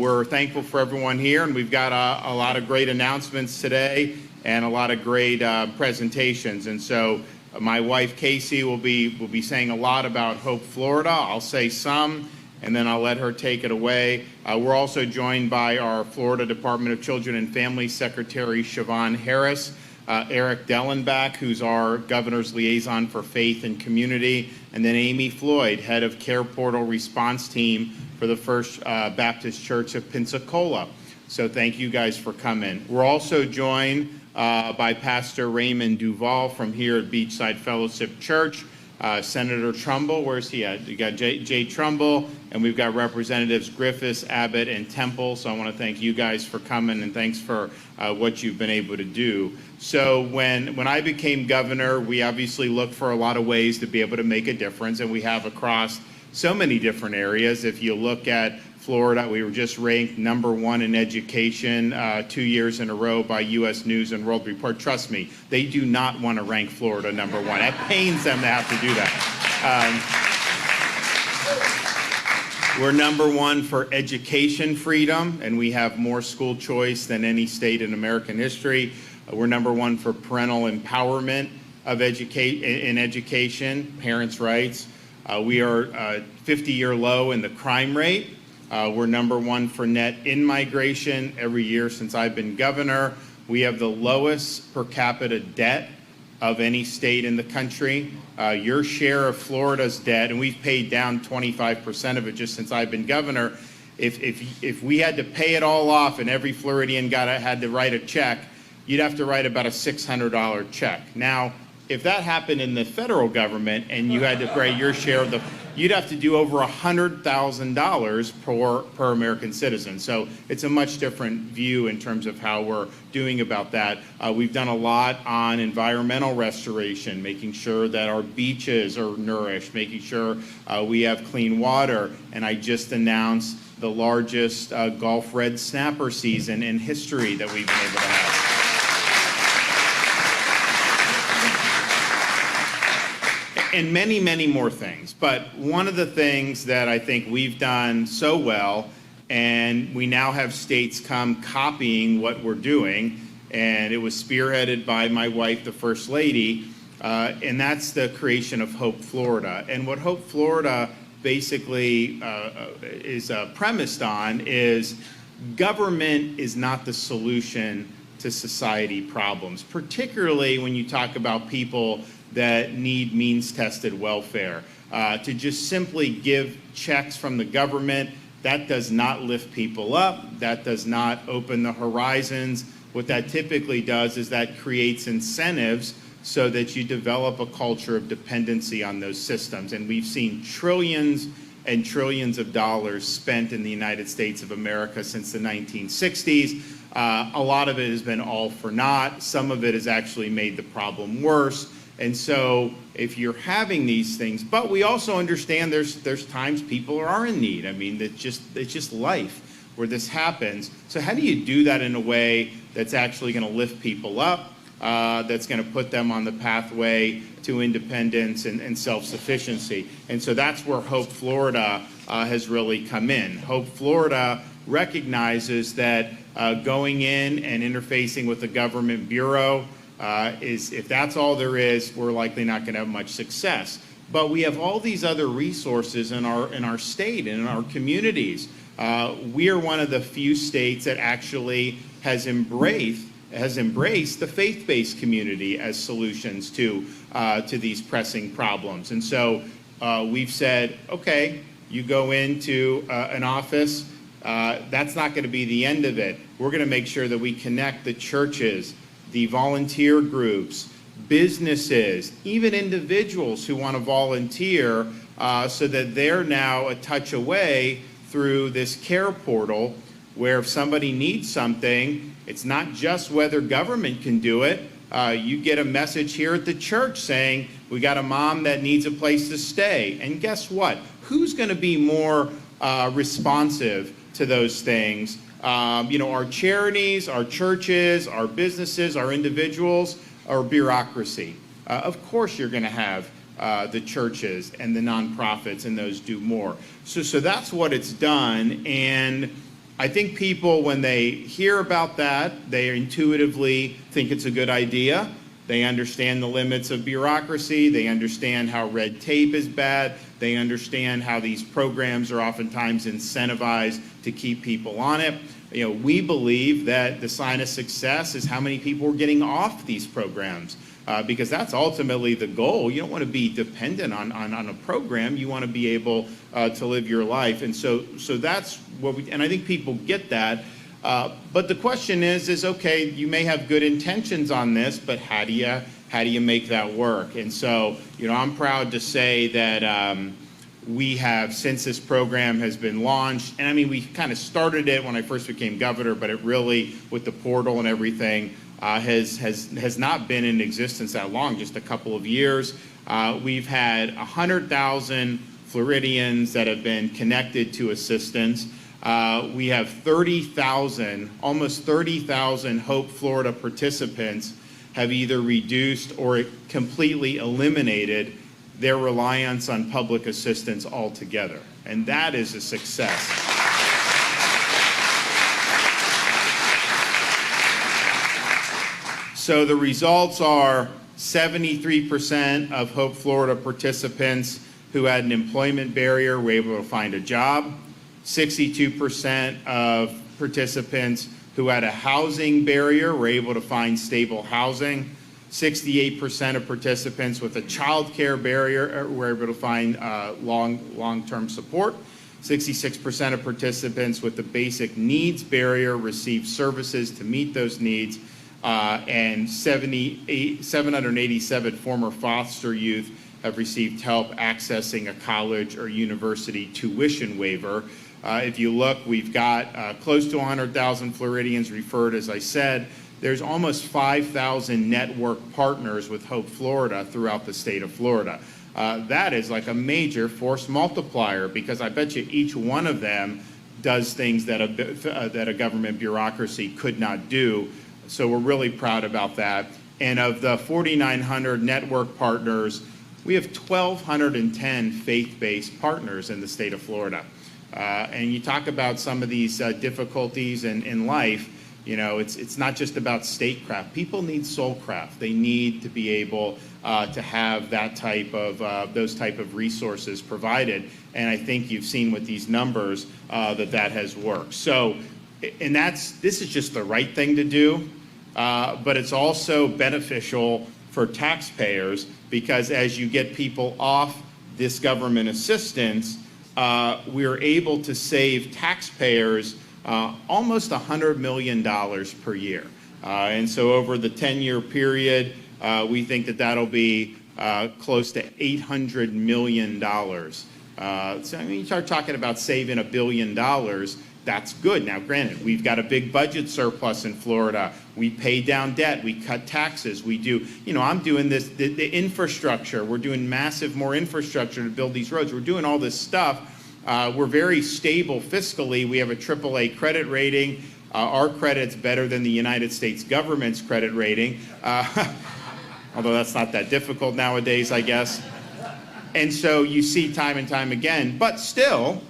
we're thankful for everyone here, and we've got a lot of great announcements today and a lot of great presentations. And so my wife Casey will be saying a lot about Hope Florida. I'll say some, and then I'll let her take it away. We're also joined by our Florida Department of Children and Family Secretary Siobhan Harris, Eric Dellenbach, who's our governor's liaison for faith and community, and then Amy Floyd, head of Care Portal Response Team for the First Baptist Church of Pensacola. So thank you guys for coming. We're also joined by Pastor Raymond Duval from here at Beachside Fellowship Church, Senator Trumbull, where's he at? You got Jay Trumbull, and we've got Representatives Griffiths, Abbott, and Temple. So I want to thank you guys for coming, and thanks for what you've been able to do. So when I became governor, we obviously looked for a lot of ways to be able to make a difference, and we have across so many different areas. If you look at Florida, we were just ranked #1 in education 2 years in a row by U.S. News and World Report. Trust me, they do not want to rank Florida #1. It pains them to have to do that. We're #1 for education freedom, and we have more school choice than any state in American history. We're #1 for parental empowerment of education, parents' rights. We are 50-year low in the crime rate. We're #1 for net in-migration every year since I've been governor. We have the lowest per capita debt of any state in the country. Your share of Florida's debt, and we've paid down 25% of it just since I've been governor. If we had to pay it all off and every Floridian had to write a check, you'd have to write about a $600 check. Now, if that happened in the federal government and you had to pay your share of you'd have to do over $100,000 per American citizen. So it's a much different view in terms of how we're doing about that. We've done a lot on environmental restoration, making sure that our beaches are nourished, making sure we have clean water. And I just announced the largest Gulf red snapper season in history that we've been able to have. And many, many more things. But one of the things that I think we've done so well, and we now have states come copying what we're doing, and it was spearheaded by my wife, the First Lady, and that's the creation of Hope Florida. And what Hope Florida basically is premised on is government is not the solution to society problems, particularly when you talk about people that need means-tested welfare. To just simply give checks from the government, that does not lift people up, that does not open the horizons. What that typically does is that creates incentives so that you develop a culture of dependency on those systems. And we've seen trillions and trillions of dollars spent in the United States of America since the 1960s. A lot of it has been all for naught. Some of it has actually made the problem worse. And so if you're having these things, but we also understand there's times people are in need. I mean, it's just life where this happens. So how do you do that in a way that's actually going to lift people up, that's going to put them on the pathway to independence and self-sufficiency? And so that's where Hope Florida has really come in. Hope Florida recognizes that going in and interfacing with the government bureau, if that's all there is, we're likely not going to have much success. But we have all these other resources in our state and in our communities. We are one of the few states that actually has embraced the faith-based community as solutions to these pressing problems. And so we've said, okay, you go into an office, that's not going to be the end of it. We're going to make sure that we connect the churches, the volunteer groups, businesses, even individuals who want to volunteer so that they're now a touch away through this care portal where if somebody needs something, it's not just whether government can do it. You get a message here at the church saying, we got a mom that needs a place to stay. And guess what? Who's going to be more responsive to those things? Our charities, our churches, our businesses, our individuals, or bureaucracy. Of course you're going to have the churches and the nonprofits, and those do more. So that's what it's done. And I think people, when they hear about that, they intuitively think it's a good idea. They understand the limits of bureaucracy. They understand how red tape is bad. They understand how these programs are oftentimes incentivized to keep people on it. You know, we believe that the sign of success is how many people are getting off these programs, because that's ultimately the goal. You don't want to be dependent on a program. You want to be able to live your life. And so that's what and I think people get that. But the question is okay, you may have good intentions on this, but how do you make that work? And so, you know, I'm proud to say that we have, since this program has been launched, and I mean, we kind of started it when I first became governor, but it really, with the portal and everything, has not been in existence that long, just a couple of years. We've had 100,000 Floridians that have been connected to assistance. We have 30,000, almost 30,000 Hope Florida participants have either reduced or completely eliminated their reliance on public assistance altogether. And that is a success. So the results are 73% of Hope Florida participants who had an employment barrier were able to find a job. 62% of participants who had a housing barrier were able to find stable housing. 68% of participants with a child care barrier were able to find long-term support. 66% of participants with the basic needs barrier received services to meet those needs. And 787 former foster youth have received help accessing a college or university tuition waiver. If you look, we've got close to 100,000 Floridians referred, as I said. There's almost 5,000 network partners with Hope Florida throughout the state of Florida. That is like a major force multiplier, because I bet you each one of them does things that a government bureaucracy could not do. So we're really proud about that. And of the 4,900 network partners, we have 1,210 faith-based partners in the state of Florida. And you talk about some of these difficulties in life. You know, it's not just about statecraft. People need soulcraft. They need to be able to have that type of those type of resources provided. And I think you've seen with these numbers that has worked. So, and this is just the right thing to do, but it's also beneficial for taxpayers, because as you get people off this government assistance, we're able to save taxpayers almost $100 million per year. And so over the 10-year period, we think that that'll be close to $800 million. So I mean, you start talking about saving $1 billion, that's good. Now, granted, we've got a big budget surplus in Florida. We pay down debt. We cut taxes. We do, you know, I'm doing this, the infrastructure. We're doing more infrastructure to build these roads. We're doing all this stuff. We're very stable fiscally. We have a AAA credit rating. Our credit's better than the United States government's credit rating, although that's not that difficult nowadays, I guess. And so you see time and time again, but still,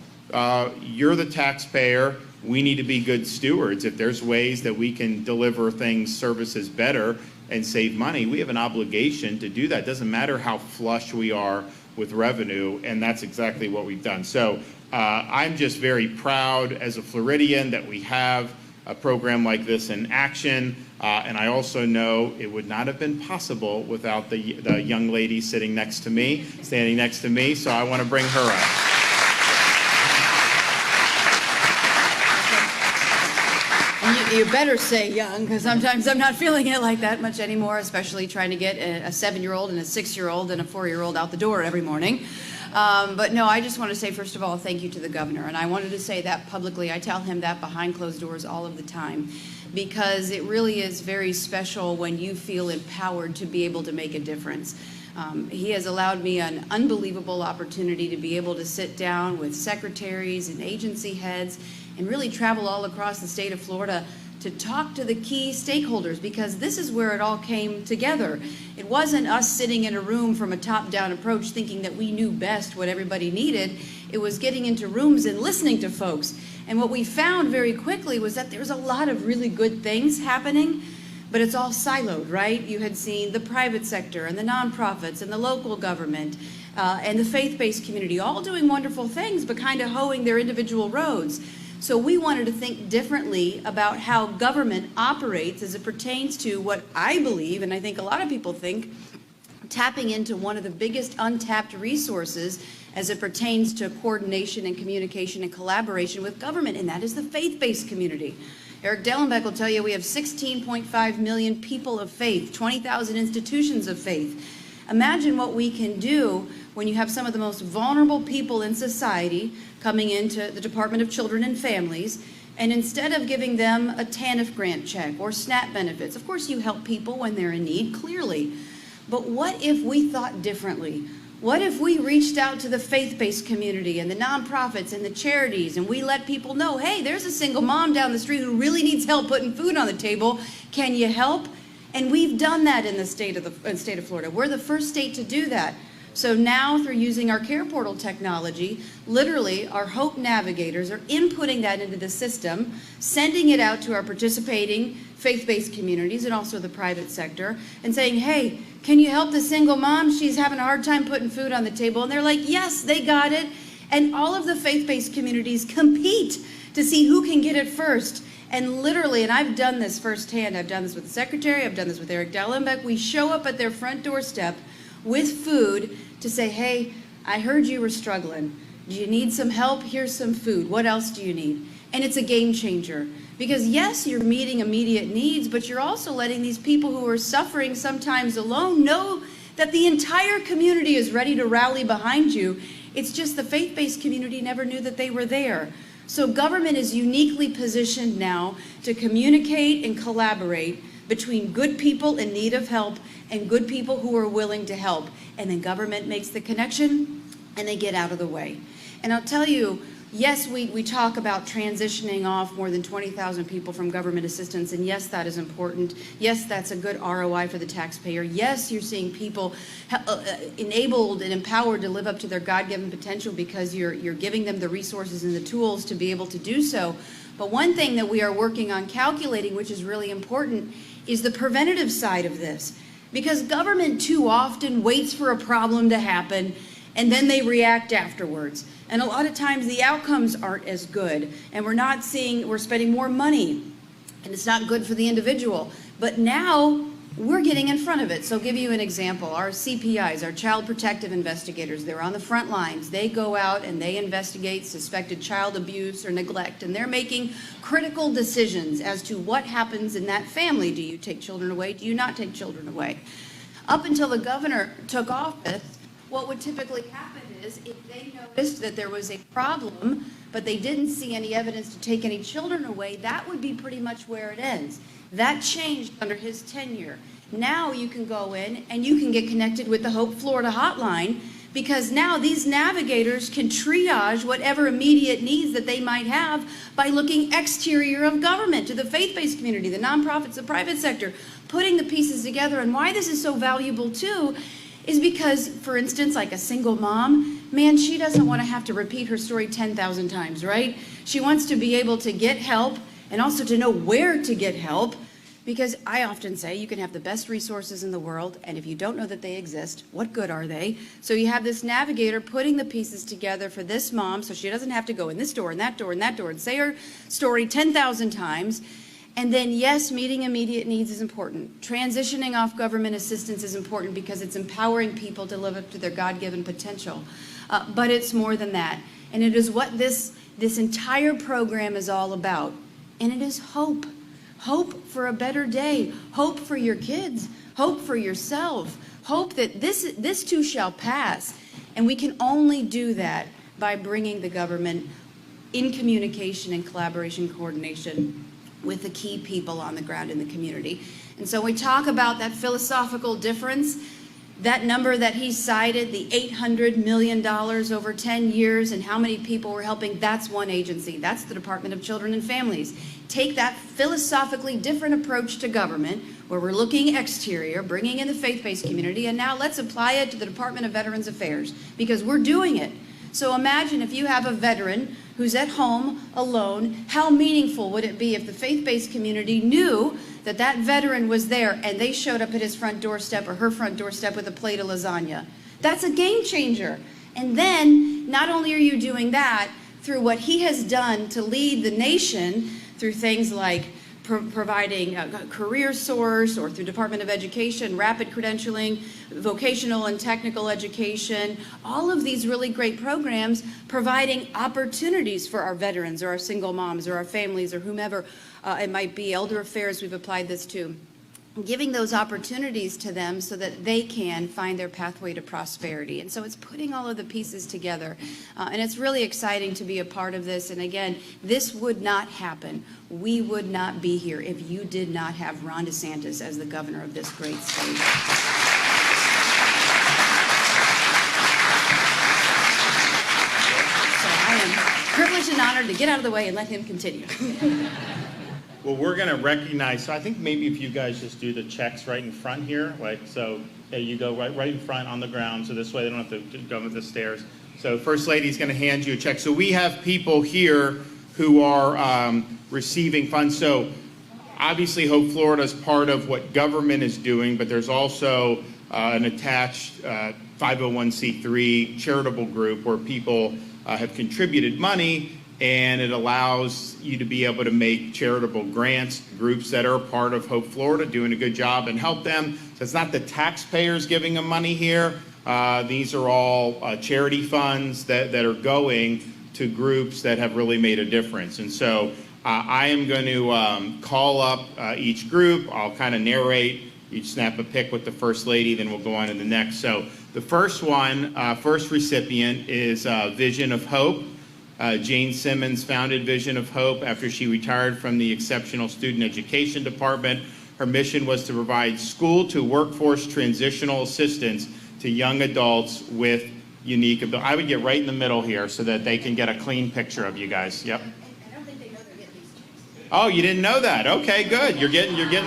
you're the taxpayer. We need to be good stewards. If there's ways that we can deliver things, services better and save money, we have an obligation to do that. It doesn't matter how flush we are with revenue, and that's exactly what we've done. So I'm just very proud as a Floridian that we have a program like this in action, and I also know it would not have been possible without the young lady sitting next to me, standing next to me, so I want to bring her up. You better say young, because sometimes I'm not feeling it like that much anymore, especially trying to get a 7-year-old and a 6-year-old and a 4-year-old out the door every morning. But no, I just want to say, first of all, thank you to the governor. And I wanted to say that publicly. I tell him that behind closed doors all of the time, because it really is very special when you feel empowered to be able to make a difference. He has allowed me an unbelievable opportunity to be able to sit down with secretaries and agency heads and really travel all across the state of Florida to talk to the key stakeholders, because this is where it all came together. It wasn't us sitting in a room from a top-down approach thinking that we knew best what everybody needed. It was getting into rooms and listening to folks And what we found very quickly was that there's a lot of really good things happening, but it's all siloed, right? You had seen the private sector and the nonprofits and the local government and the faith-based community all doing wonderful things, but kind of hoeing their individual roads. So we wanted to think differently about how government operates as it pertains to what I believe, and I think a lot of people think, tapping into one of the biggest untapped resources as it pertains to coordination and communication and collaboration with government, and that is the faith-based community. Eric Dellenbeck will tell you we have 16.5 million people of faith, 20,000 institutions of faith. Imagine what we can do when you have some of the most vulnerable people in society coming into the Department of Children and Families, and instead of giving them a TANF grant check or SNAP benefits, of course you help people when they're in need, clearly. But what if we thought differently? What if we reached out to the faith-based community and the nonprofits and the charities, and we let people know, hey, there's a single mom down the street who really needs help putting food on the table. Can you help? And we've done that in the state of Florida. We're the first state to do that. So now, through using our Care Portal technology, literally our Hope Navigators are inputting that into the system, sending it out to our participating faith-based communities and also the private sector, and saying, hey, can you help the single mom? She's having a hard time putting food on the table. And they're like, yes, they got it. And all of the faith-based communities compete to see who can get it first. And literally, and I've done this firsthand, I've done this with the secretary, I've done this with Eric Dellenbeck, we show up at their front doorstep with food to say, hey, I heard you were struggling. Do you need some help? Here's some food. What else do you need? And it's a game changer. Because yes, you're meeting immediate needs, but you're also letting these people who are suffering sometimes alone know that the entire community is ready to rally behind you. It's just the faith-based community never knew that they were there. So government is uniquely positioned now to communicate and collaborate between good people in need of help and good people who are willing to help. And then government makes the connection and they get out of the way. And I'll tell you, yes, we talk about transitioning off more than 20,000 people from government assistance, and yes, that is important. Yes, that's a good ROI for the taxpayer. Yes, you're seeing people enabled and empowered to live up to their God-given potential because you're giving them the resources and the tools to be able to do so. But one thing that we are working on calculating, which is really important, is the preventative side of this. Because government too often waits for a problem to happen and then they react afterwards. And a lot of times the outcomes aren't as good, and we're spending more money, and it's not good for the individual. But now we're getting in front of it. So I'll give you an example. Our CPIs, our child protective investigators, they're on the front lines. They go out and they investigate suspected child abuse or neglect, and they're making critical decisions as to what happens in that family. Do you take children away? Do you not take children away? Up until the governor took office, what would typically happen is if they noticed that there was a problem, but they didn't see any evidence to take any children away, that would be pretty much where it ends. That changed under his tenure. Now you can go in and you can get connected with the Hope Florida hotline, because now these navigators can triage whatever immediate needs that they might have by looking exterior of government to the faith-based community, the nonprofits, the private sector, putting the pieces together. And why this is so valuable too is because, for instance, like a single mom, man, she doesn't want to have to repeat her story 10,000 times, right? She wants to be able to get help and also to know where to get help, because I often say you can have the best resources in the world, and if you don't know that they exist, what good are they? So you have this navigator putting the pieces together for this mom so she doesn't have to go in this door and that door and that door and say her story 10,000 times. And then, yes, meeting immediate needs is important. Transitioning off government assistance is important because it's empowering people to live up to their God-given potential. But it's more than that. And it is what this entire program is all about. And it is hope. Hope for a better day. Hope for your kids. Hope for yourself. Hope that this too shall pass. And we can only do that by bringing the government in communication and collaboration, coordination with the key people on the ground in the community. And so we talk about that philosophical difference, that number that he cited, the $800 million over 10 years and how many people we're helping, that's one agency. That's the Department of Children and Families. Take that philosophically different approach to government, where we're looking exterior, bringing in the faith-based community, and now let's apply it to the Department of Veterans Affairs, because we're doing it. So imagine if you have a veteran who's at home alone, how meaningful would it be if the faith-based community knew that that veteran was there and they showed up at his front doorstep or her front doorstep with a plate of lasagna? That's a game changer. And then not only are you doing that through what he has done to lead the nation through things like providing a career source, or through Department of Education, rapid credentialing, vocational and technical education, all of these really great programs providing opportunities for our veterans or our single moms or our families or whomever it might be. Elder Affairs, we've applied this to. Giving those opportunities to them so that they can find their pathway to prosperity. And so it's putting all of the pieces together. And it's really exciting to be a part of this. And again, this would not happen. We would not be here if you did not have Ron DeSantis as the governor of this great state. So I am privileged and honored to get out of the way and let him continue. Well, we're going to recognize, so I think maybe if you guys just do the checks right in front here, like, so there you go, right in front on the ground, so this way they don't have to go up the stairs. So First Lady's going to hand you a check. So we have people here who are receiving funds. So obviously Hope Florida is part of what government is doing, but there's also an attached 501c3 charitable group where people have contributed money, and it allows you to be able to make charitable grants, groups that are part of Hope Florida doing a good job, and help them. So it's not the taxpayers giving them money here. These are all charity funds that are going to groups that have really made a difference. And so I am going to call up each group. I'll kind of narrate, each snap a pic with the First Lady, then we'll go on to the next. So the first one, first recipient is Vision of Hope. Jane Simmons founded Vision of Hope after she retired from the Exceptional Student Education Department. Her mission was to provide school to workforce transitional assistance to young adults with unique abilities. I would get right in the middle here so that they can get a clean picture of you guys. Yep. I don't think they know they're getting these checks. Oh, you didn't know that? Okay, good. You're getting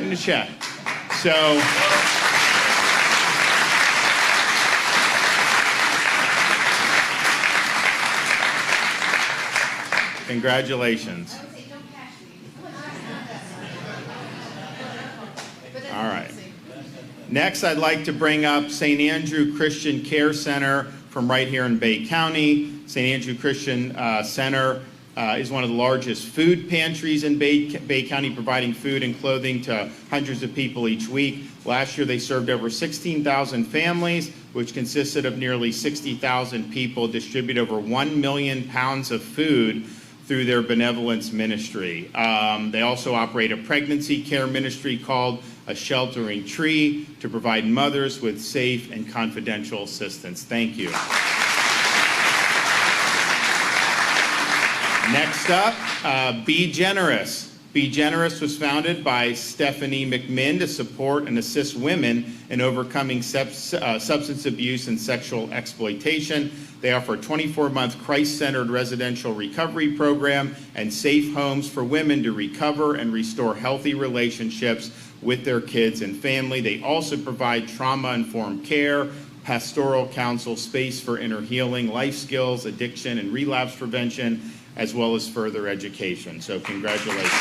the check. So. Congratulations. All right. Next, I'd like to bring up St. Andrew Christian Care Center from right here in Bay County. St. Andrew Christian Center is one of the largest food pantries in Bay County, providing food and clothing to hundreds of people each week. Last year, they served over 16,000 families, which consisted of nearly 60,000 people, distribute over 1 million pounds of food through their benevolence ministry. They also operate a pregnancy care ministry called A Sheltering Tree to provide mothers with safe and confidential assistance. Thank you. Next up, Be Generous. Be Generous was founded by Stephanie McMinn to support and assist women in overcoming substance abuse and sexual exploitation. They offer a 24-month Christ-centered residential recovery program and safe homes for women to recover and restore healthy relationships with their kids and family. They also provide trauma-informed care, pastoral counsel, space for inner healing, life skills, addiction, and relapse prevention, as well as further education. So congratulations.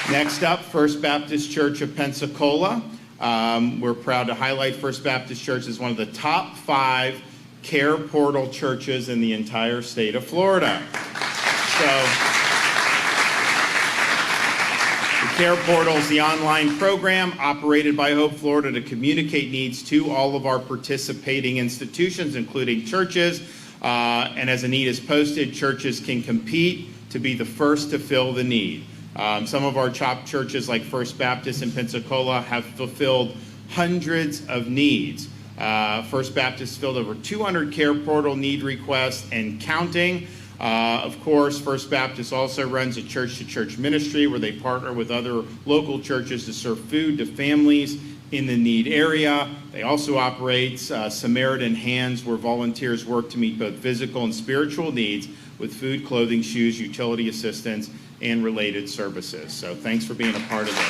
Next up, First Baptist Church of Pensacola. We're proud to highlight First Baptist Church as one of the top 5 care portal churches in the entire state of Florida. So, the Care Portal is the online program operated by Hope Florida to communicate needs to all of our participating institutions, including churches. And as a need is posted, churches can compete to be the first to fill the need. Some of our top churches, like First Baptist in Pensacola, have fulfilled hundreds of needs. First Baptist filled over 200 Care Portal need requests and counting. Of course, First Baptist also runs a church-to-church ministry where they partner with other local churches to serve food to families in the need area. They also operate Samaritan Hands, where volunteers work to meet both physical and spiritual needs with food, clothing, shoes, utility assistance, and related services. So thanks for being a part of this.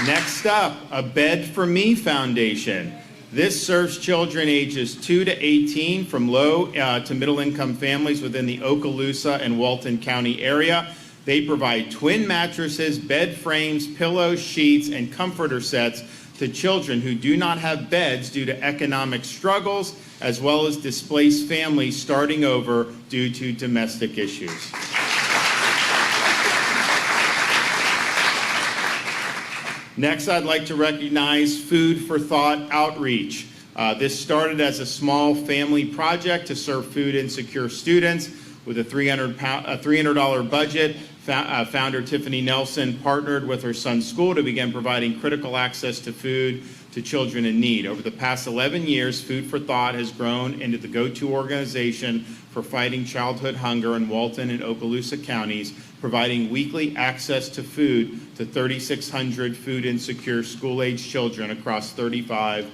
Next up, a Bed for Me Foundation. This serves children ages 2 to 18 from low to middle income families within the Okaloosa and Walton County area. They provide twin mattresses, bed frames, pillows, sheets, and comforter sets to children who do not have beds due to economic struggles, as well as displaced families starting over due to domestic issues. Next, I'd like to recognize Food for Thought Outreach. This started as a small family project to serve food insecure students. With a $300 budget, founder Tiffany Nelson partnered with her son's school to begin providing critical access to food to children in need. Over the past 11 years, Food for Thought has grown into the go-to organization for fighting childhood hunger in Walton and Okaloosa counties, providing weekly access to food to 3,600 food insecure school-age children across 35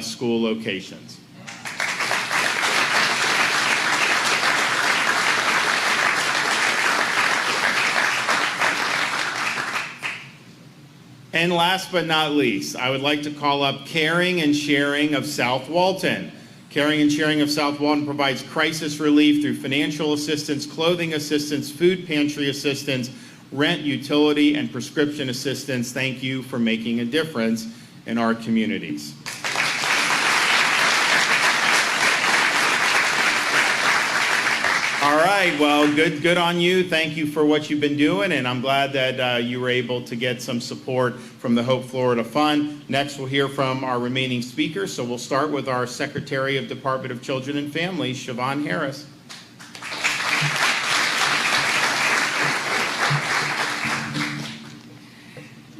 school locations. And last but not least, I would like to call up Caring and Sharing of South Walton. Caring and Sharing of South Walton provides crisis relief through financial assistance, clothing assistance, food pantry assistance, rent, utility, and prescription assistance. Thank you for making a difference in our communities. All right, well, good on you. Thank you for what you've been doing, and I'm glad that you were able to get some support from the Hope Florida Fund. Next, we'll hear from our remaining speakers, so we'll start with our Secretary of Department of Children and Families, Siobhan Harris.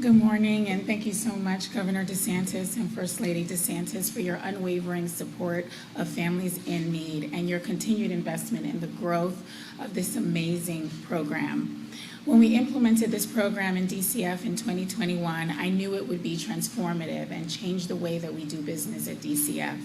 Good morning, and thank you so much, Governor DeSantis and First Lady DeSantis, for your unwavering support of families in need and your continued investment in the growth of this amazing program. When we implemented this program in DCF in 2021, I knew it would be transformative and change the way that we do business at DCF.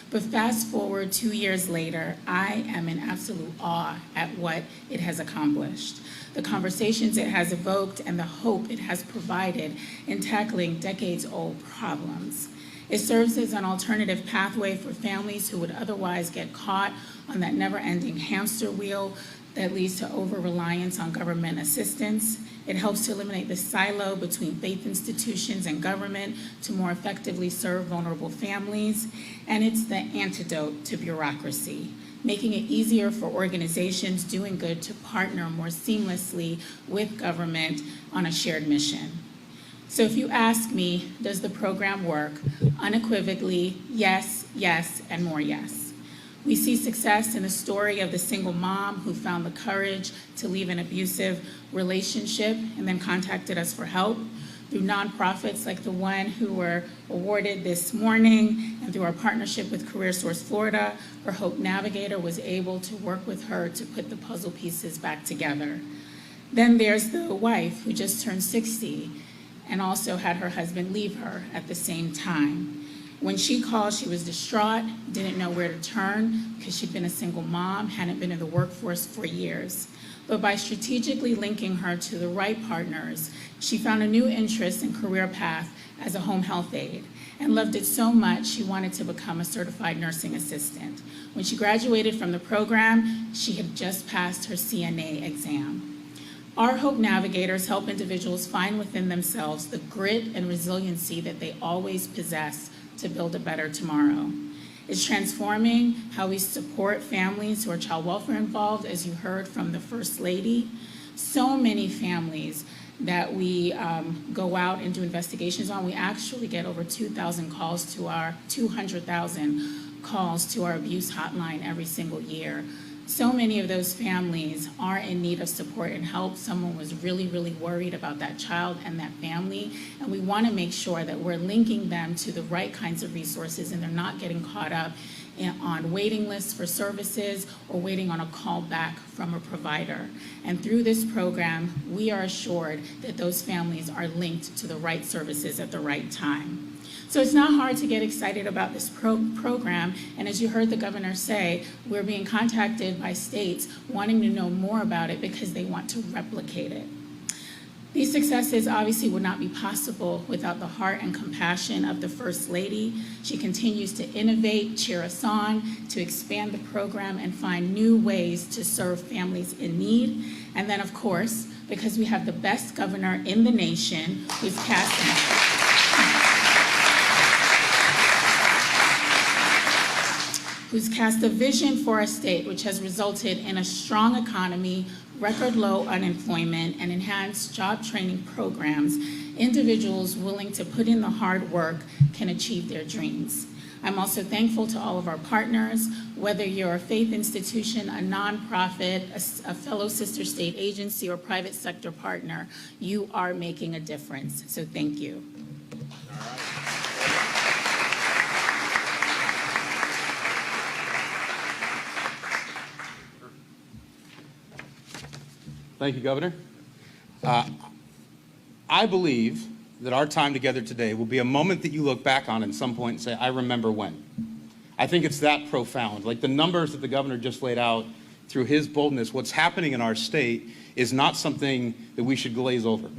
But fast forward 2 years later, I am in absolute awe at what it has accomplished. The conversations it has evoked and the hope it has provided in tackling decades-old problems. It serves as an alternative pathway for families who would otherwise get caught on that never-ending hamster wheel that leads to over-reliance on government assistance. It helps to eliminate the silo between faith institutions and government to more effectively serve vulnerable families. And it's the antidote to bureaucracy, making it easier for organizations doing good to partner more seamlessly with government on a shared mission. So if you ask me, does the program work? Unequivocally, yes, yes, and more yes. We see success in the story of the single mom who found the courage to leave an abusive relationship and then contacted us for help, through nonprofits like the one who were awarded this morning, and through our partnership with CareerSource Florida, her Hope Navigator was able to work with her to put the puzzle pieces back together. Then there's the wife who just turned 60 and also had her husband leave her at the same time. When she called, she was distraught, didn't know where to turn because she'd been a single mom, hadn't been in the workforce for years. But by strategically linking her to the right partners, she found a new interest and career path as a home health aide and loved it so much she wanted to become a certified nursing assistant. When she graduated from the program, she had just passed her CNA exam. Our Hope Navigators help individuals find within themselves the grit and resiliency that they always possess to build a better tomorrow. It's transforming how we support families who are child welfare involved, as you heard from the First Lady. So many families that we go out and do investigations on. We actually get over 2,000 calls to our 200,000 calls to our abuse hotline every single year. So many of those families are in need of support and help. Someone was really, really worried about that child and that family, and we want to make sure that we're linking them to the right kinds of resources and they're not getting caught up on waiting lists for services or waiting on a call back from a provider. And through this program, we are assured that those families are linked to the right services at the right time. So it's not hard to get excited about this program, and as you heard the governor say, we're being contacted by states wanting to know more about it because they want to replicate it. These successes obviously would not be possible without the heart and compassion of the First Lady. She continues to innovate, cheer us on, to expand the program and find new ways to serve families in need. And then, of course, because we have the best governor in the nation who's cast a vision for our state, which has resulted in a strong economy, record low unemployment, and enhanced job training programs. Individuals willing to put in the hard work can achieve their dreams. I'm also thankful to all of our partners, whether you're a faith institution, a nonprofit, a fellow sister state agency, or private sector partner, you are making a difference. So thank you. Thank you, Governor. I believe that our time together today will be a moment that you look back on at some point and say, I remember when. I think it's that profound. Like the numbers that the governor just laid out through his boldness, what's happening in our state is not something that we should glaze over.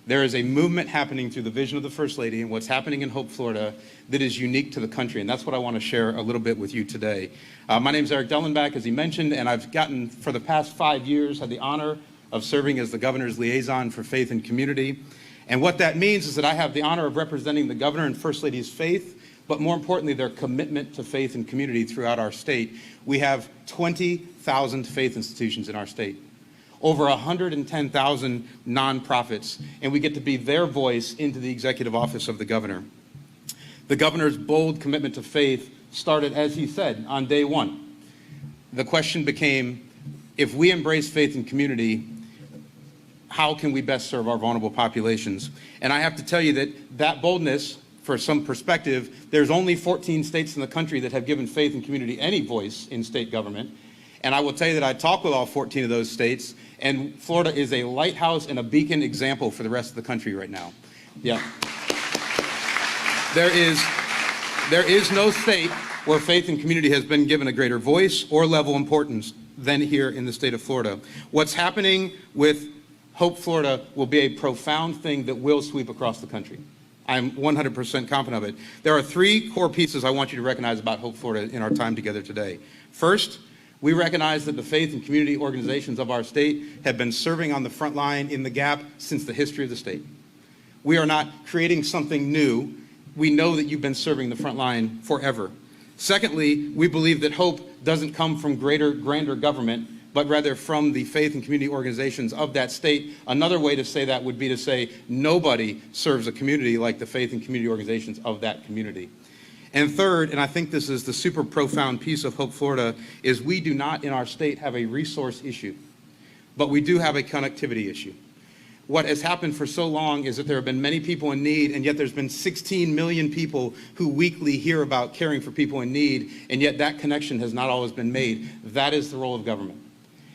There is a movement happening through the vision of the First Lady and what's happening in Hope, Florida, that is unique to the country, and that's what I want to share a little bit with you today. My name is Eric Dellenbach, as he mentioned, and I've gotten, for the past 5 years, had the honor of serving as the governor's liaison for faith and community. And what that means is that I have the honor of representing the governor and First Lady's faith, but more importantly, their commitment to faith and community throughout our state. We have 20,000 faith institutions in our state, over 110,000 nonprofits, and we get to be their voice into the executive office of the governor. The governor's bold commitment to faith started, as he said, on day one. The question became, if we embrace faith and community, how can we best serve our vulnerable populations? And I have to tell you that that boldness, for some perspective, there's only 14 states in the country that have given faith and community any voice in state government. And I will tell you that I talk with all 14 of those states, and Florida is a lighthouse and a beacon example for the rest of the country right now. Yeah. There is no state where faith and community has been given a greater voice or level of importance than here in the state of Florida. What's happening with Hope Florida will be a profound thing that will sweep across the country. I'm 100% confident of it. There are 3 core pieces I want you to recognize about Hope Florida in our time together today. First, we recognize that the faith and community organizations of our state have been serving on the front line in the gap since the history of the state. We are not creating something new. We know that you've been serving the front line forever. Secondly, we believe that hope doesn't come from grander government, but rather from the faith and community organizations of that state. Another way to say that would be to say nobody serves a community like the faith and community organizations of that community. And third, and I think this is the super profound piece of Hope Florida, is we do not in our state have a resource issue, but we do have a connectivity issue. What has happened for so long is that there have been many people in need, and yet there's been 16 million people who weekly hear about caring for people in need, and yet that connection has not always been made. That is the role of government.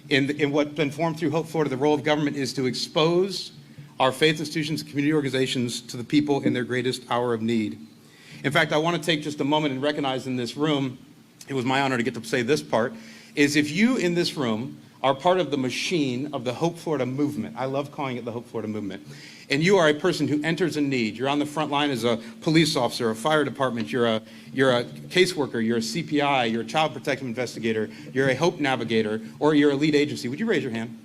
In what's been formed through Hope Florida, the role of government is to expose our faith institutions and community organizations to the people in their greatest hour of need. In fact, I want to take just a moment and recognize in this room, it was my honor to get to say this part, is if you in this room are part of the machine of the Hope Florida movement. I love calling it the Hope Florida movement. And you are a person who enters a need. You're on the front line as a police officer, a fire department, you're a caseworker, you're a CPI, you're a child protective investigator, you're a Hope navigator, or you're a lead agency. Would you raise your hand?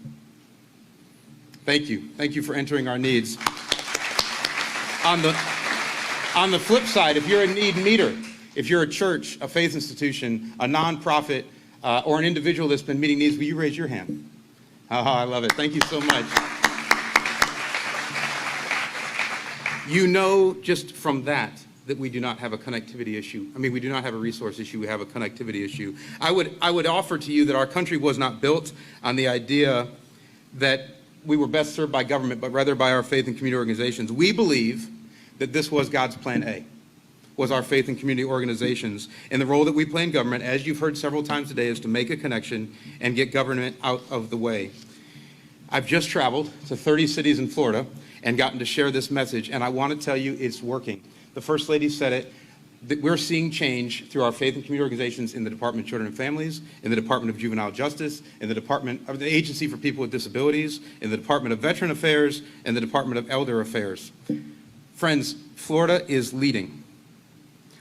Thank you. Thank you for entering our needs. On the flip side, if you're a need meter, if you're a church, a faith institution, a nonprofit, or an individual that's been meeting needs, will you raise your hand? Oh, I love it. Thank you so much. You know just from that we do not have a connectivity issue. I mean, we do not have a resource issue, we have a connectivity issue. I would offer to you that our country was not built on the idea that we were best served by government, but rather by our faith and community organizations. We believe that this was God's plan A, was our faith and community organizations. And the role that we play in government, as you've heard several times today, is to make a connection and get government out of the way. I've just traveled to 30 cities in Florida and gotten to share this message, and I want to tell you it's working. The First Lady said it. that we're seeing change through our faith and community organizations in the Department of Children and Families, in the Department of Juvenile Justice, in the Department of the Agency for People with Disabilities, in the Department of Veteran Affairs, and the Department of Elder Affairs. Friends, Florida is leading.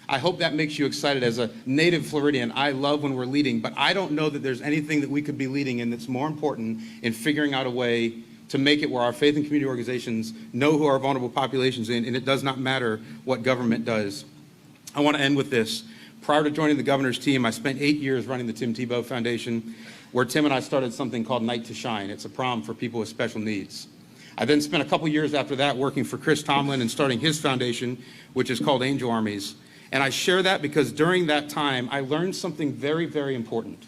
I hope that makes you excited. As a native Floridian, I love when we're leading, but I don't know that there's anything that we could be leading in that's more important in figuring out a way to make it where our faith and community organizations know who our vulnerable populations are, and it does not matter what government does. I want to end with this. Prior to joining the governor's team, I spent 8 years running the Tim Tebow Foundation, where Tim and I started something called Night to Shine. It's a prom for people with special needs. I then spent a couple years after that working for Chris Tomlin and starting his foundation, which is called Angel Armies. And I share that because during that time, I learned something very, very important.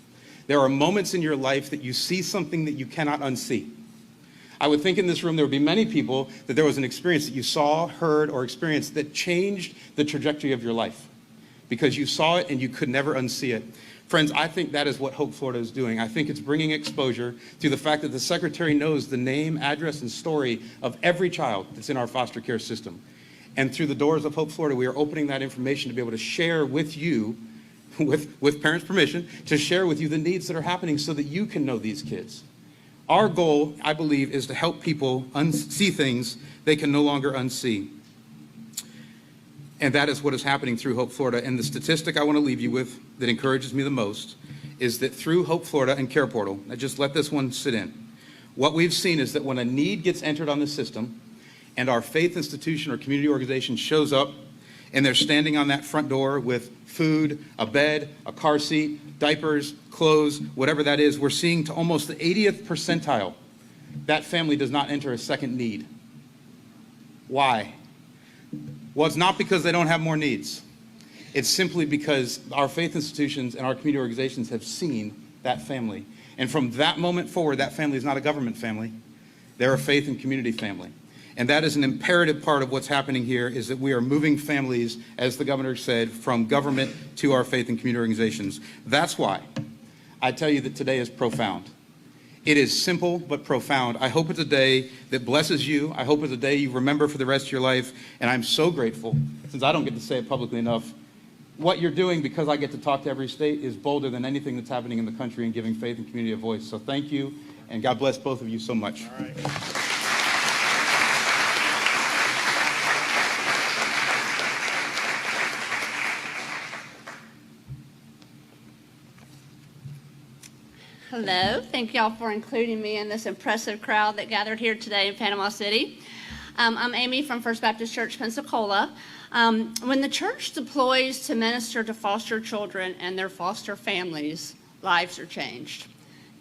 There are moments in your life that you see something that you cannot unsee. I would think in this room there would be many people that there was an experience that you saw, heard, or experienced that changed the trajectory of your life because you saw it and you could never unsee it. Friends, I think that is what Hope Florida is doing. I think it's bringing exposure through the fact that the Secretary knows the name, address, and story of every child that's in our foster care system. And through the doors of Hope Florida, we are opening that information to be able to share with you, with parents' permission, to share with you the needs that are happening so that you can know these kids. Our goal, I believe, is to help people see things they can no longer unsee. And that is what is happening through Hope Florida. And the statistic I want to leave you with that encourages me the most is that through Hope Florida and Care Portal, I just let this one sit in, what we've seen is that when a need gets entered on the system and our faith institution or community organization shows up and they're standing on that front door with food, a bed, a car seat, diapers, clothes, whatever that is, we're seeing to almost the 80th percentile, that family does not enter a second need. Why? Well, it's not because they don't have more needs. It's simply because our faith institutions and our community organizations have seen that family. And from that moment forward, that family is not a government family. They're a faith and community family. And that is an imperative part of what's happening here, is that we are moving families, as the governor said, from government to our faith and community organizations. That's why I tell you that today is profound. It is simple but profound. I hope it's a day that blesses you. I hope it's a day you remember for the rest of your life. And I'm so grateful, since I don't get to say it publicly enough, what you're doing, because I get to talk to every state, is bolder than anything that's happening in the country and giving faith and community a voice. So thank you, and God bless both of you so much. All right. Hello, thank y'all for including me in this impressive crowd that gathered here today in Panama City. I'm Amy from First Baptist Church, Pensacola. When the church deploys to minister to foster children and their foster families, lives are changed.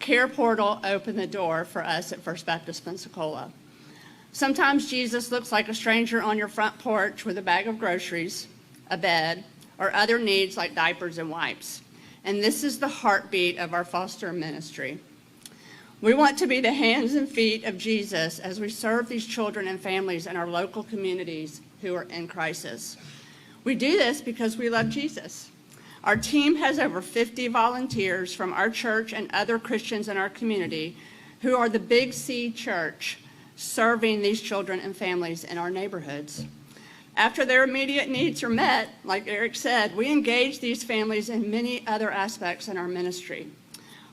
Care Portal opened the door for us at First Baptist Pensacola. Sometimes Jesus looks like a stranger on your front porch with a bag of groceries, a bed, or other needs like diapers and wipes. And this is the heartbeat of our foster ministry. We want to be the hands and feet of Jesus as we serve these children and families in our local communities who are in crisis. We do this because we love Jesus. Our team has over 50 volunteers from our church and other Christians in our community who are the Big C Church, serving these children and families in our neighborhoods. After their immediate needs are met, like Eric said, we engage these families in many other aspects in our ministry.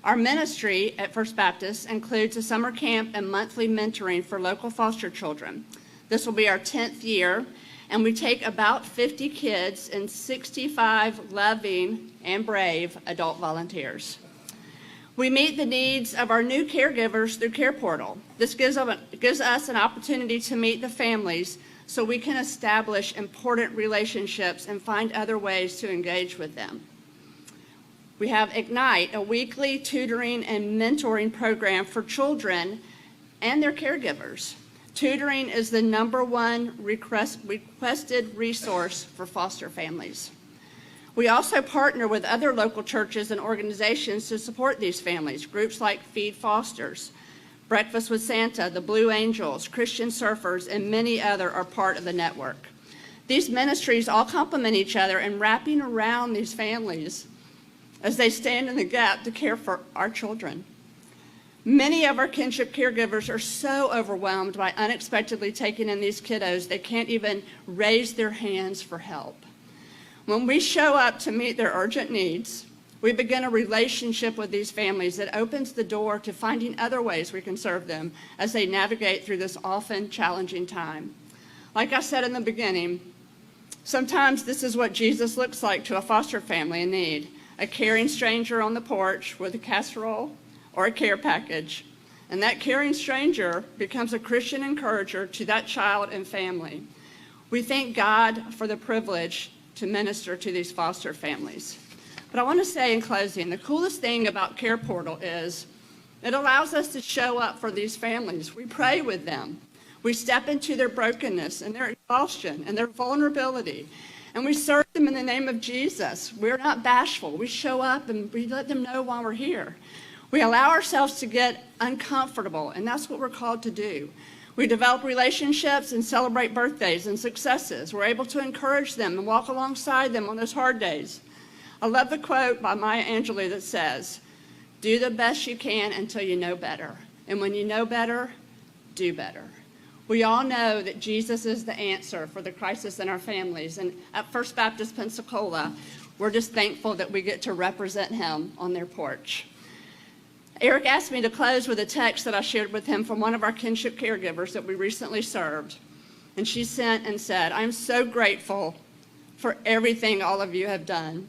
Our ministry at First Baptist includes a summer camp and monthly mentoring for local foster children. This will be our 10th year, and we take about 50 kids and 65 loving and brave adult volunteers. We meet the needs of our new caregivers through Care Portal. This gives us an opportunity to meet the families so we can establish important relationships and find other ways to engage with them. We have Ignite, a weekly tutoring and mentoring program for children and their caregivers. Tutoring is the #1 requested resource for foster families. We also partner with other local churches and organizations to support these families. Groups like Feed Fosters, Breakfast with Santa, the Blue Angels, Christian Surfers, and many other are part of the network. These ministries all complement each other in wrapping around these families as they stand in the gap to care for our children. Many of our kinship caregivers are so overwhelmed by unexpectedly taking in these kiddos they can't even raise their hands for help. When we show up to meet their urgent needs, we begin a relationship with these families that opens the door to finding other ways we can serve them as they navigate through this often challenging time. Like I said in the beginning, sometimes this is what Jesus looks like to a foster family in need: a caring stranger on the porch with a casserole or a care package. And that caring stranger becomes a Christian encourager to that child and family. We thank God for the privilege to minister to these foster families. But I want to say in closing, the coolest thing about Care Portal is it allows us to show up for these families. We pray with them. We step into their brokenness and their exhaustion and their vulnerability, and we serve them in the name of Jesus. We're not bashful. We show up and we let them know why we're here. We allow ourselves to get uncomfortable, and that's what we're called to do. We develop relationships and celebrate birthdays and successes. We're able to encourage them and walk alongside them on those hard days. I love the quote by Maya Angelou that says, "Do the best you can until you know better. And when you know better, do better." We all know that Jesus is the answer for the crisis in our families. And at First Baptist Pensacola, we're just thankful that we get to represent him on their porch. Eric asked me to close with a text that I shared with him from one of our kinship caregivers that we recently served. And she sent and said, "I'm so grateful for everything all of you have done.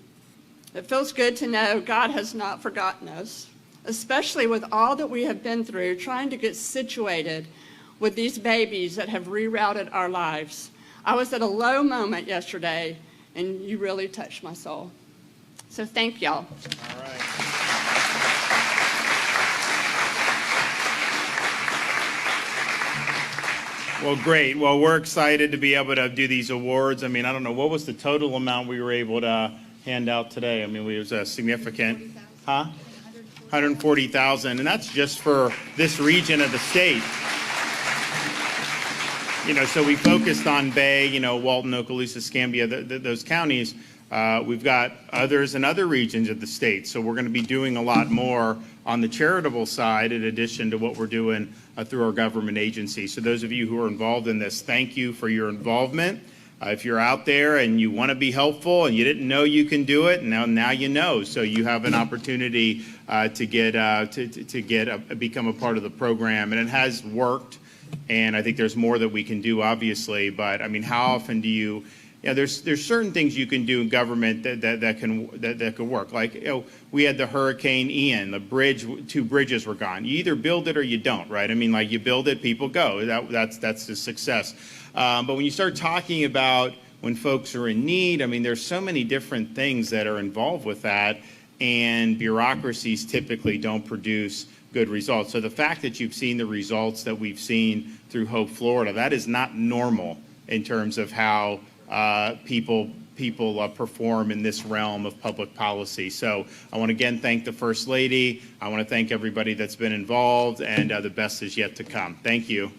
It feels good to know God has not forgotten us, especially with all that we have been through trying to get situated with these babies that have rerouted our lives. I was at a low moment yesterday, and you really touched my soul." So thank y'all. All right. Well, great. Well, we're excited to be able to do these awards. I mean, I don't know, what was the total amount we were able to hand out today? I mean, it was a significant, 140,000, and that's just for this region of the state. You know, so we focused on Bay, you know, Walton, Okaloosa, Escambia, those counties. We've got others in other regions of the state, so we're going to be doing a lot more on the charitable side in addition to what we're doing through our government agencies. So those of you who are involved in this, thank you for your involvement. If you're out there and you want to be helpful and you didn't know you can do it, now you know. So you have an opportunity to become a part of the program, and it has worked. And I think there's more that we can do, obviously. But I mean, how often do you? Yeah, there's certain things you can do in government that can work. Like, you know, we had the Hurricane Ian, the bridge, 2 bridges were gone. You either build it or you don't, right? I mean, like, you build it, people go. That's a success. But when you start talking about when folks are in need, I mean, there's so many different things that are involved with that, and bureaucracies typically don't produce good results. So the fact that you've seen the results that we've seen through Hope Florida, that is not normal in terms of how people perform in this realm of public policy. So I want to again thank the First Lady. I want to thank everybody that's been involved, and the best is yet to come. Thank you.